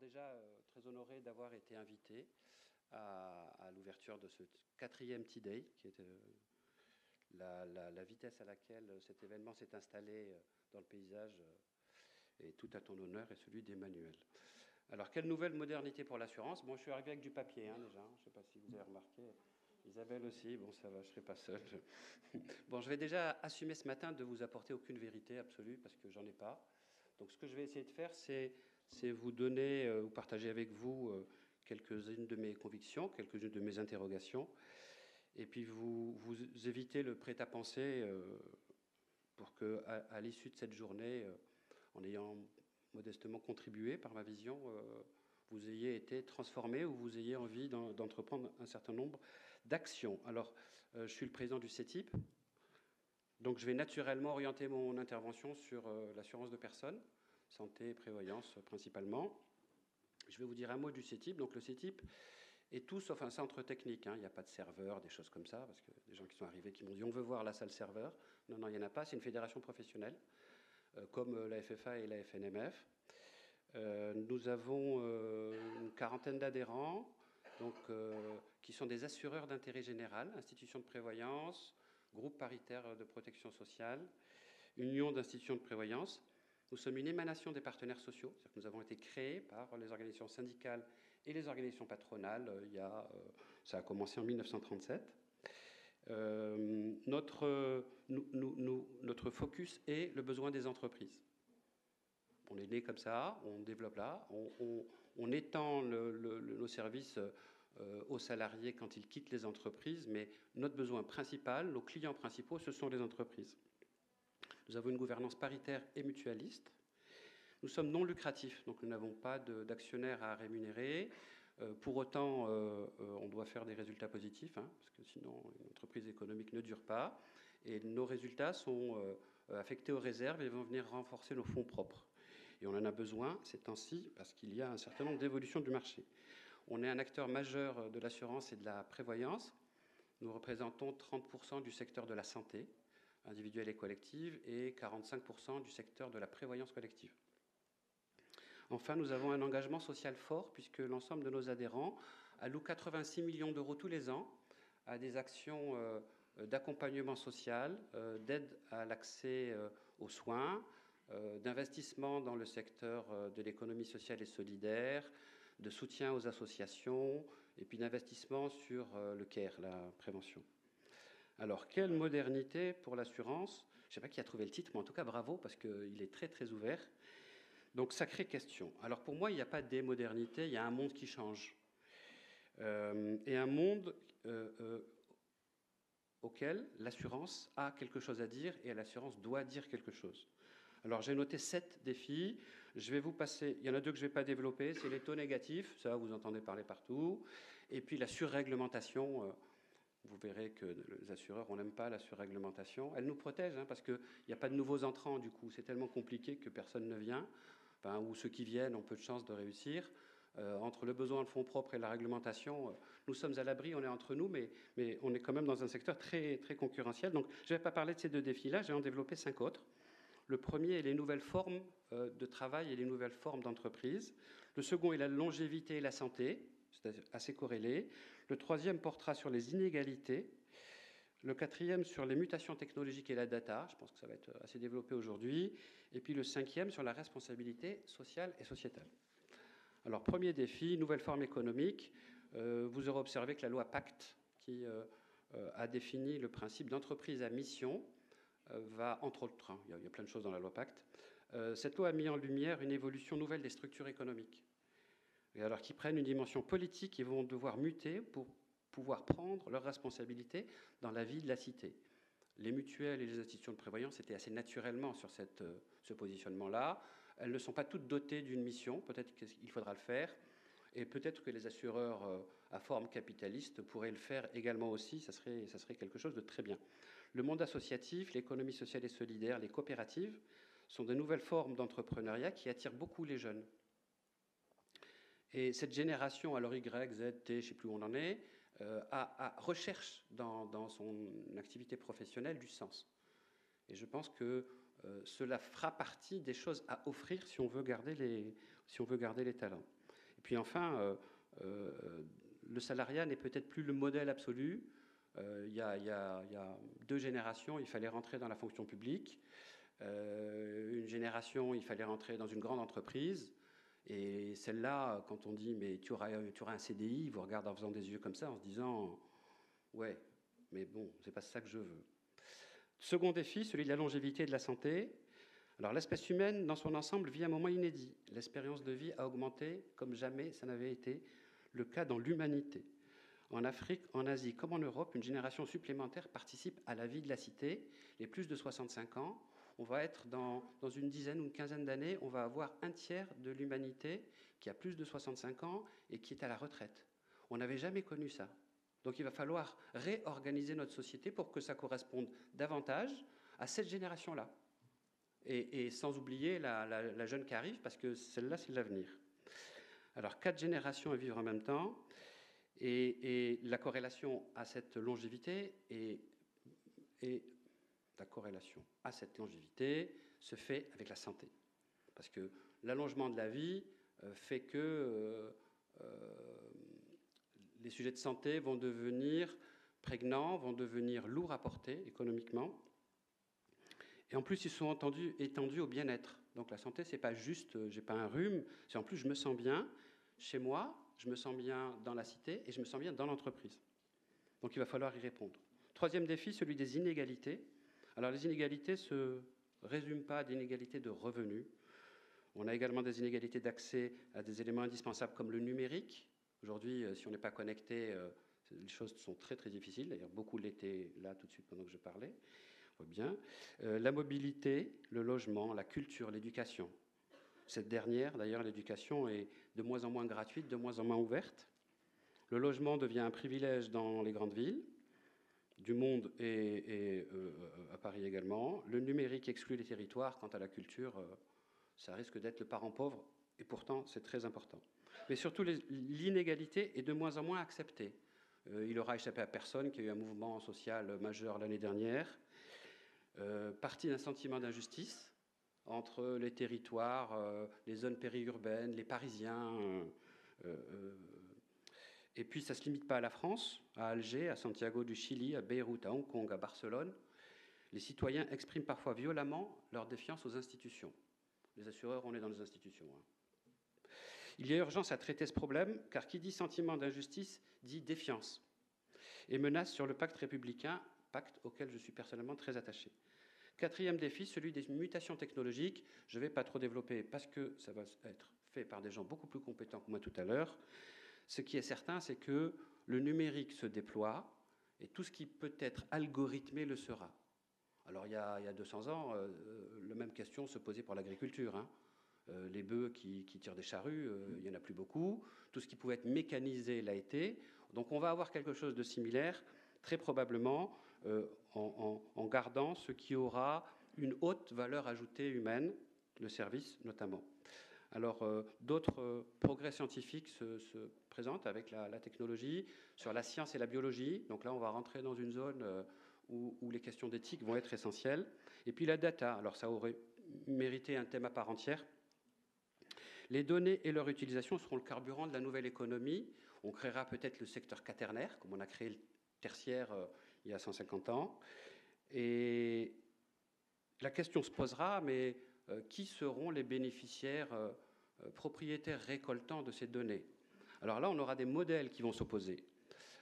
déjà, très honoré d'avoir été invité à l'ouverture de ce 4e Tea-Day, qui est la vitesse à laquelle cet événement s'est installé dans le paysage est tout à ton honneur et celui d'Emmanuel. Alors, quelle nouvelle modernité pour l'assurance? Bon, je suis arrivé avec du papier déjà, je ne sais pas si vous avez remarqué. Isabelle aussi, bon ça va, je ne serai pas seul. Bon, je vais déjà assumer ce matin de vous apporter aucune vérité absolue, parce que j'en ai pas. Donc ce que je vais essayer de faire, c'est vous donner, ou partager avec vous quelques-unes de mes convictions, quelques-unes de mes interrogations, et puis vous éviter le prêt-à-penser pour que, à l'issue de cette journée, en ayant modestement contribué par ma vision, vous ayez été transformé ou vous ayez envie d'entreprendre un certain nombre d'actions. Alors, je suis le président du CETIP, donc je vais naturellement orienter mon intervention sur l'assurance de personnes, santé et prévoyance principalement. Je vais vous dire un mot du CETIP. Donc le CETIP est tout sauf un centre technique. Il n'y a pas de serveur, des choses comme ça, parce que des gens qui sont arrivés qui m'ont dit on veut voir la salle serveur. Non, non, il n'y en a pas. C'est une fédération professionnelle, comme la FFA et la FNMF. Nous avons une quarantaine d'adhérents, donc, qui sont des assureurs d'intérêt général, institutions de prévoyance, groupe paritaire de protection sociale, union d'institutions de prévoyance. Nous sommes une émanation des partenaires sociaux, c'est-à-dire que nous avons été créés par les organisations syndicales et les organisations patronales. Ça a commencé en 1937. Notre focus est le besoin des entreprises. On est né comme ça, on développe là, on étend nos services aux salariés quand ils quittent les entreprises, mais notre besoin principal, nos clients principaux, ce sont les entreprises. Nous avons une gouvernance paritaire et mutualiste. Nous sommes non lucratifs, donc nous n'avons pas d'actionnaires à rémunérer. Pour autant, on doit faire des résultats positifs, parce que sinon une entreprise économique ne dure pas. Et nos résultats sont affectés aux réserves et vont venir renforcer nos fonds propres. Et on en a besoin ces temps-ci parce qu'il y a un certain nombre d'évolutions du marché. On est un acteur majeur de l'assurance et de la prévoyance. Nous représentons 30% du secteur de la santé individuelle et collective et 45% du secteur de la prévoyance collective. Enfin, nous avons un engagement social fort puisque l'ensemble de nos adhérents allouent 86 millions d'euros tous les ans à des actions d'accompagnement social, d'aide à l'accès aux soins, d'investissement dans le secteur de l'économie sociale et solidaire, de soutien aux associations et puis d'investissement sur le CARE, la prévention. Alors, quelle modernité pour l'assurance? Je ne sais pas qui a trouvé le titre, mais en tout cas, bravo, parce qu'il est très, très ouvert. Donc, sacrée question. Alors, pour moi, il n'y a pas des modernités, il y a un monde qui change. Et un monde auquel l'assurance a quelque chose à dire et l'assurance doit dire quelque chose. Alors, j'ai noté 7 défis. Je vais vous passer... Il y en a 2 que je ne vais pas développer. C'est les taux négatifs, ça, vous entendez parler partout. Et puis, la surréglementation. Vous verrez que les assureurs, on n'aime pas la surréglementation. Elle nous protège, parce qu'il n'y a pas de nouveaux entrants, du coup. C'est tellement compliqué que personne ne vient. Ou ceux qui viennent ont peu de chances de réussir. Entre le besoin de fonds propres et la réglementation, nous sommes à l'abri, on est entre nous, mais on est quand même dans un secteur très, très concurrentiel. Donc, je ne vais pas parler de ces 2 défis-là, je vais en développer 5 autres. Le premier est les nouvelles formes de travail et les nouvelles formes d'entreprise. Le second est la longévité et la santé, c'est assez corrélé. Le troisième portera sur les inégalités. Le quatrième sur les mutations technologiques et la data, je pense que ça va être assez développé aujourd'hui. Et puis le cinquième sur la responsabilité sociale et sociétale. Alors, premier défi, nouvelle forme économique. Vous aurez observé que la loi Pacte, qui a défini le principe d'entreprise à mission, va, entre autres, il y a plein de choses dans la loi Pacte, cette loi a mis en lumière une évolution nouvelle des structures économiques, et alors qui prennent une dimension politique et vont devoir muter pour pouvoir prendre leurs responsabilités dans la vie de la cité. Les mutuelles et les institutions de prévoyance étaient assez naturellement sur ce positionnement-là. Elles ne sont pas toutes dotées d'une mission, peut-être qu'il faudra le faire, et peut-être que les assureurs à forme capitaliste pourraient le faire également aussi, ça serait quelque chose de très bien. Le monde associatif, l'économie sociale et solidaire, les coopératives sont de nouvelles formes d'entrepreneuriat qui attirent beaucoup les jeunes. Et cette génération, alors Y, Z, T, je ne sais plus où on en est, recherche dans son activité professionnelle du sens. Et je pense que cela fera partie des choses à offrir si on veut garder les talents. puis enfin, le salariat n'est peut-être plus le modèle absolu. Il y a 2 générations, il fallait rentrer dans la fonction publique. Une génération, il fallait rentrer dans une grande entreprise. Et celle-là, quand on dit « mais tu auras un CDI », ils vous regardent en faisant des yeux comme ça, en se disant « ouais, mais bon, c'est pas ça que je veux ». Second défi, celui de la longévité et de la santé. Alors l'espèce humaine, dans son ensemble, vit un moment inédit. L'espérance de vie a augmenté comme jamais ça n'avait été le cas dans l'humanité. En Afrique, en Asie comme en Europe, une génération supplémentaire participe à la vie de la cité. Les plus de 65 ans, on va être dans une dizaine ou une quinzaine d'années, on va avoir un tiers de l'humanité qui a plus de 65 ans et qui est à la retraite. On n'avait jamais connu ça. Donc il va falloir réorganiser notre société pour que ça corresponde davantage à cette génération-là. Et sans oublier la jeune qui arrive, parce que celle-là, c'est l'avenir. Alors, 4 générations à vivre en même temps, et la corrélation à cette longévité la corrélation à cette longévité se fait avec la santé. Parce que l'allongement de la vie fait que les sujets de santé vont devenir prégnants, vont devenir lourds à porter économiquement. Et en plus, ils sont étendus au bien-être. Donc la santé, c'est pas juste, j'ai pas un rhume, c'est en plus, je me sens bien chez moi, je me sens bien dans la cité et je me sens bien dans l'entreprise. Donc il va falloir y répondre. Troisième défi, celui des inégalités. Alors les inégalités ne se résument pas à des inégalités de revenus. On a également des inégalités d'accès à des éléments indispensables comme le numérique. Aujourd'hui, si on n'est pas connecté, les choses sont très très difficiles. D'ailleurs, beaucoup l'étaient là tout de suite pendant que je parlais. On voit bien. La mobilité, le logement, la culture, l'éducation. Cette dernière, d'ailleurs, l'éducation est de moins en moins gratuite, de moins en moins ouverte. Le logement devient un privilège dans les grandes villes, du monde et à Paris également. Le numérique exclut les territoires. Quant à la culture, ça risque d'être le parent pauvre, et pourtant c'est très important. Mais surtout, l'inégalité est de moins en moins acceptée. Il aura échappé à personne qu'il y a eu un mouvement social majeur l'année dernière, parti d'un sentiment d'injustice entre les territoires, les zones périurbaines, les Parisiens. Et puis ça ne se limite pas à la France, à Alger, à Santiago du Chili, à Beyrouth, à Hong Kong, à Barcelone. Les citoyens expriment parfois violemment leur défiance aux institutions. Les assureurs, on est dans les institutions. Il y a urgence à traiter ce problème, car qui dit sentiment d'injustice dit défiance et menace sur le pacte républicain, pacte auquel je suis personnellement très attaché. Quatrième défi, celui des mutations technologiques. Je ne vais pas trop développer parce que ça va être fait par des gens beaucoup plus compétents que moi tout à l'heure. Ce qui est certain, c'est que le numérique se déploie et tout ce qui peut être algorithmé le sera. Alors il y a 200 ans, la même question se posait pour l'agriculture. Les bœufs qui tirent des charrues, il n'y en a plus beaucoup. Tout ce qui pouvait être mécanisé l'a été. Donc on va avoir quelque chose de similaire, très probablement, en gardant ce qui aura une haute valeur ajoutée humaine, le service notamment. Alors d'autres progrès scientifiques se présentent avec la technologie, sur la science et la biologie. Donc là, on va rentrer dans une zone où les questions d'éthique vont être essentielles. Et puis la data, alors ça aurait mérité un thème à part entière. Les données et leur utilisation seront le carburant de la nouvelle économie. On créera peut-être le secteur quaternaire, comme on a créé le tertiaire il y a 150 ans. Et la question se posera, mais qui seront les bénéficiaires propriétaires récoltants de ces données? Alors là, on aura des modèles qui vont s'opposer.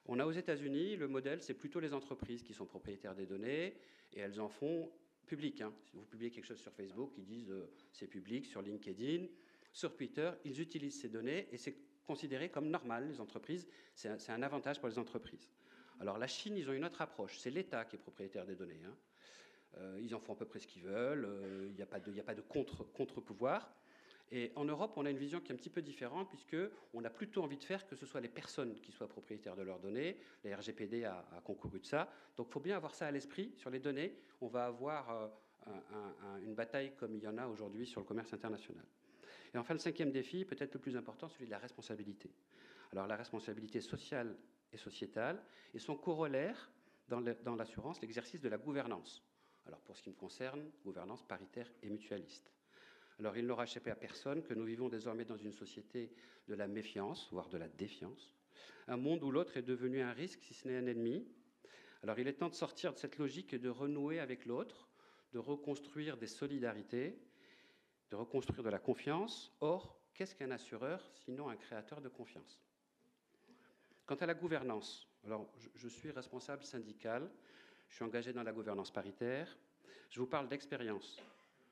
On a aux États-Unis, le modèle, c'est plutôt les entreprises qui sont propriétaires des données, et elles en font public. Si vous publiez quelque chose sur Facebook, ils disent c'est public, sur LinkedIn, sur Twitter, ils utilisent ces données, et c'est considéré comme normal, les entreprises, c'est un avantage pour les entreprises. Alors la Chine, ils ont une autre approche, c'est l'État qui est propriétaire des données. Ils en font à peu près ce qu'ils veulent, il n'y a pas de contre-pouvoir. Et en Europe, on a une vision qui est un petit peu différente, puisqu'on a plutôt envie de faire que ce soit les personnes qui soient propriétaires de leurs données. La RGPD a concouru de ça. Donc il faut bien avoir ça à l'esprit. Sur les données, on va avoir une bataille comme il y en a aujourd'hui sur le commerce international. Et enfin, le cinquième défi, peut-être le plus important, celui de la responsabilité. Alors la responsabilité sociale et sociétale, et son corollaire dans l'assurance, l'exercice de la gouvernance. Alors pour ce qui me concerne, gouvernance paritaire et mutualiste. Alors, il n'aura échappé à personne que nous vivons désormais dans une société de la méfiance, voire de la défiance, un monde où l'autre est devenu un risque, si ce n'est un ennemi. Alors, il est temps de sortir de cette logique et de renouer avec l'autre, de reconstruire des solidarités, de reconstruire de la confiance. Or, qu'est-ce qu'un assureur, sinon un créateur de confiance? Quant à la gouvernance, alors je suis responsable syndical, je suis engagé dans la gouvernance paritaire, je vous parle d'expérience.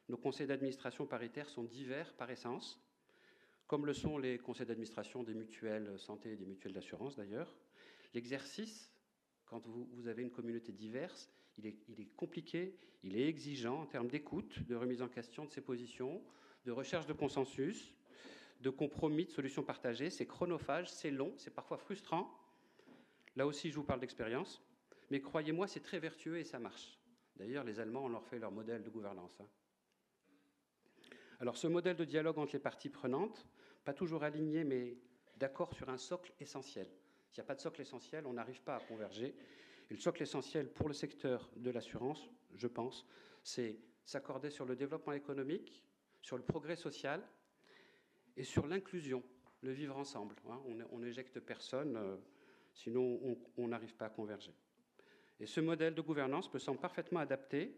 Nos conseils d'administration paritaires sont divers par essence, comme le sont les conseils d'administration des mutuelles santé et des mutuelles d'assurance d'ailleurs. L'exercice, quand vous avez une communauté diverse, il est compliqué, il est exigeant en termes d'écoute, de remise en question de ses positions, de recherche de consensus, de compromis, de solutions partagées. C'est chronophage, c'est long, c'est parfois frustrant. Là aussi, je vous parle d'expérience. Mais croyez-moi, c'est très vertueux et ça marche. D'ailleurs, les Allemands ont leur fait leur modèle de gouvernance. Alors, ce modèle de dialogue entre les parties prenantes, pas toujours aligné, mais d'accord sur un socle essentiel. S'il n'y a pas de socle essentiel, on n'arrive pas à converger. Et le socle essentiel pour le secteur de l'assurance, je pense, c'est s'accorder sur le développement économique, sur le progrès social et sur l'inclusion, le vivre ensemble. On n'éjecte personne, sinon on n'arrive pas à converger. Et ce modèle de gouvernance me semble parfaitement adapté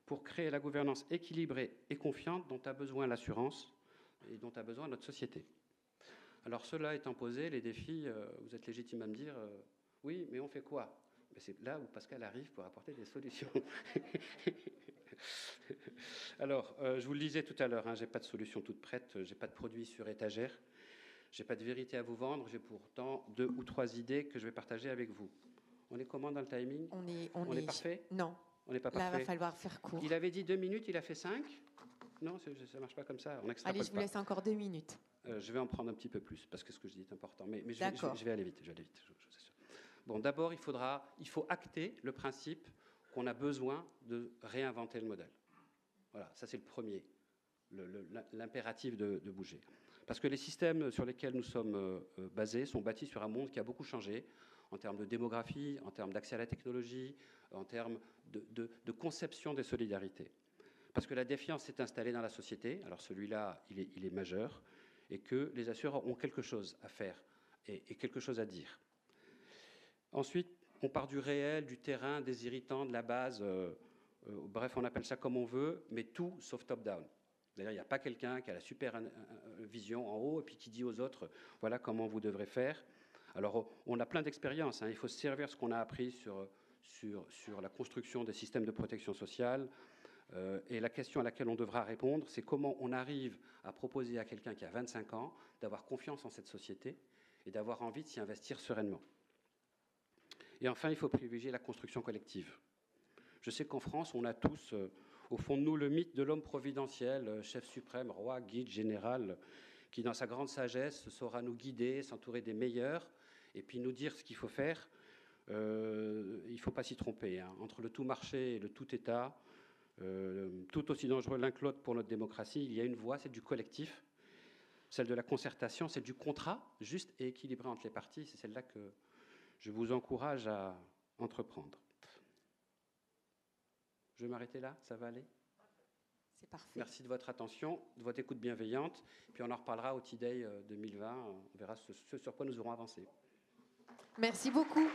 pour créer la gouvernance équilibrée et confiante dont a besoin l'assurance et dont a besoin notre société. Alors cela étant posé, les défis, vous êtes légitime à me dire oui, mais on fait quoi? C'est là où Pascal arrive pour apporter des solutions. Alors, je vous le disais tout à l'heure, je n'ai pas de solution toute prête, je n'ai pas de produit sur étagère, je n'ai pas de vérité à vous vendre, j'ai pourtant 2 ou 3 idées que je vais partager avec vous. On est comment dans le timing? On est parfait? Non. On n'est pas Là, parfait. il va falloir faire court. Il avait dit 2 minutes, il a fait 5? Non, ça ne marche pas comme ça. On Allez, je vous laisse encore 2 minutes. Je vais en prendre un petit peu plus, parce que ce que je dis est important. Mais je vais aller vite, je vous assure. Bon, d'abord, il faut acter le principe qu'on a besoin de réinventer le modèle. Voilà, ça c'est le premier, l'impératif de bouger. Parce que les systèmes sur lesquels nous sommes basés sont bâtis sur un monde qui a beaucoup changé, en termes de démographie, en termes d'accès à la technologie, en termes de conception des solidarités. Parce que la défiance s'est installée dans la société, alors celui-là, il est majeur, et que les assureurs ont quelque chose à faire et quelque chose à dire. Ensuite, on part du réel, du terrain, des irritants, de la base, bref, on appelle ça comme on veut, mais tout sauf top-down. D'ailleurs, il n'y a pas quelqu'un qui a la super vision en haut et puis qui dit aux autres, voilà comment vous devrez faire. Alors, on a plein d'expériences, il faut se servir de ce qu'on a appris sur la construction des systèmes de protection sociale. Et la question à laquelle on devra répondre, c'est comment on arrive à proposer à quelqu'un qui a 25 ans d'avoir confiance en cette société et d'avoir envie de s'y investir sereinement. Et enfin, il faut privilégier la construction collective. Je sais qu'en France, on a tous, au fond de nous, le mythe de l'homme providentiel, chef suprême, roi, guide, général, qui, dans sa grande sagesse, saura nous guider, s'entourer des meilleurs, et puis nous dire ce qu'il faut faire. Il ne faut pas s'y tromper. Entre le tout marché et le tout État, tout aussi dangereux l'un que l'autre pour notre démocratie, il y a une voie, c'est du collectif. Celle de la concertation, c'est du contrat juste et équilibré entre les parties. C'est celle-là que je vous encourage à entreprendre. Je vais m'arrêter là, ça va aller? C'est parfait. Merci de votre attention, de votre écoute bienveillante. Puis on en reparlera au T-Day 2020. On verra ce sur quoi nous aurons avancé. Merci beaucoup.